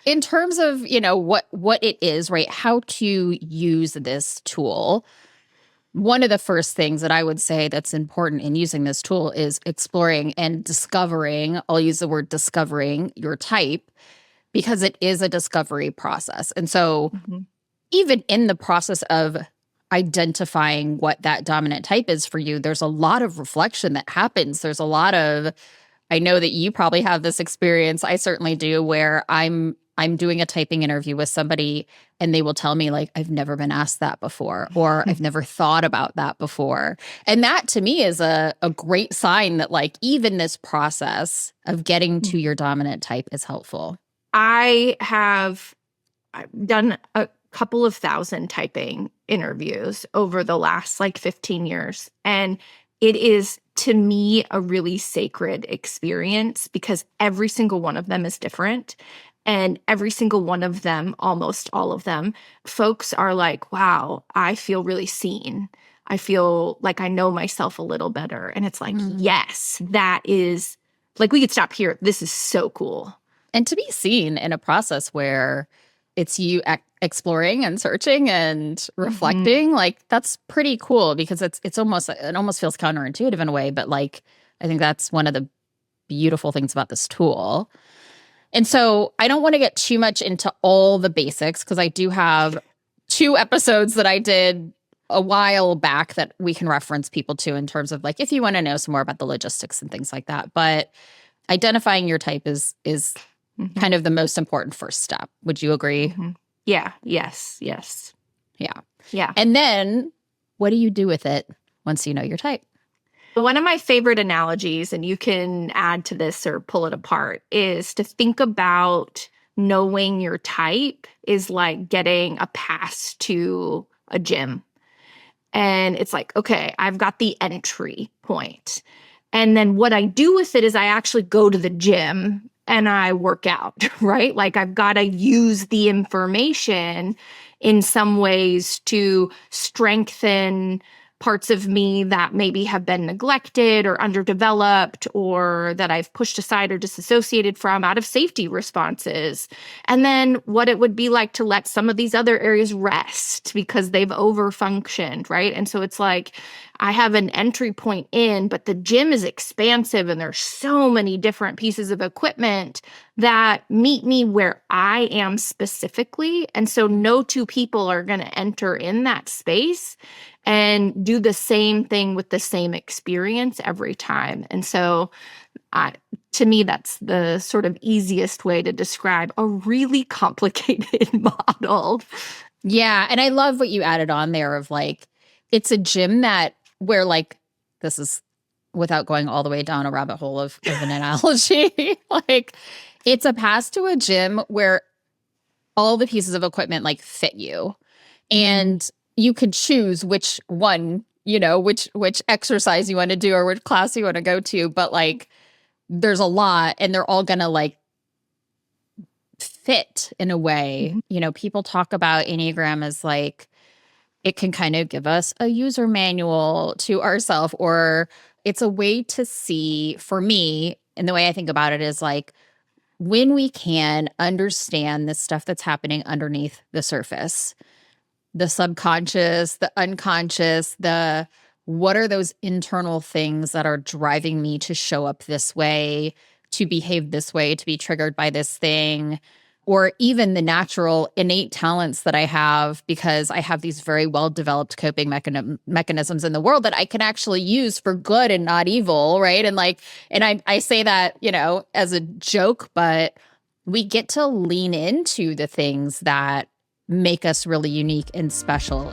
In terms of, what it is, right? How to use this tool. One of the first things that I would say that's important in using this tool is exploring and discovering, I'll use the word discovering your type, because it is a discovery process. And so even in the process of identifying what that dominant type is for you, there's a lot of reflection that happens. There's a lot of, I know that you probably have this experience, I certainly do, where I'm doing a typing interview with somebody and they will tell me like, I've never been asked that before, or I've never thought about that before. And that to me is a great sign that like even this process of getting to your dominant type is helpful. I've done a couple of thousand typing interviews over the last like 15 years. And it is, to me, a really sacred experience because every single one of them is different. And every single one of them, almost all of them, folks are like, wow, I feel really seen. I feel like I know myself a little better. And it's like, yes, that is like, we could stop here. This is so cool. And to be seen in a process where it's you exploring and searching and reflecting, like that's pretty cool because it almost feels counterintuitive in a way, but like I think that's one of the beautiful things about this tool. And so I don't want to get too much into all the basics because I do have 2 episodes that I did a while back that we can reference people to in terms of like if you want to know some more about the logistics and things like that. But identifying your type is kind of the most important first step. Would you agree? Yeah. Yes. Yeah. And then what do you do with it once you know your type? One of my favorite analogies, and you can add to this or pull it apart, is to think about knowing your type is like getting a pass to a gym. And it's like, okay, I've got the entry point. And then what I do with it is I actually go to the gym and I work out, right? Like I've got to use the information in some ways to strengthen parts of me that maybe have been neglected or underdeveloped or that I've pushed aside or disassociated from out of safety responses. And then what it would be like to let some of these other areas rest because they've overfunctioned, right? And so it's like I have an entry point in, but the gym is expansive and there's so many different pieces of equipment that meet me where I am specifically. And so no 2 people are going to enter in that space and do the same thing with the same experience every time. And so to me, that's the sort of easiest way to describe a really complicated model. Yeah. And I love what you added on there of like, it's a gym where like, this is without going all the way down a rabbit hole of an analogy, like it's a pass to a gym where all the pieces of equipment like fit you. And you could choose which one, which exercise you want to do or which class you want to go to. But like, there's a lot and they're all going to like fit in a way. People talk about Enneagram as like, it can kind of give us a user manual to ourselves, or it's a way to see, for me, and the way I think about it is like, when we can understand the stuff that's happening underneath the surface, the subconscious, the unconscious, what are those internal things that are driving me to show up this way, to behave this way, to be triggered by this thing, or even the natural innate talents that I have because I have these very well-developed coping mechanisms in the world that I can actually use for good and not evil, right? And I say that, as a joke, but we get to lean into the things that make us really unique and special.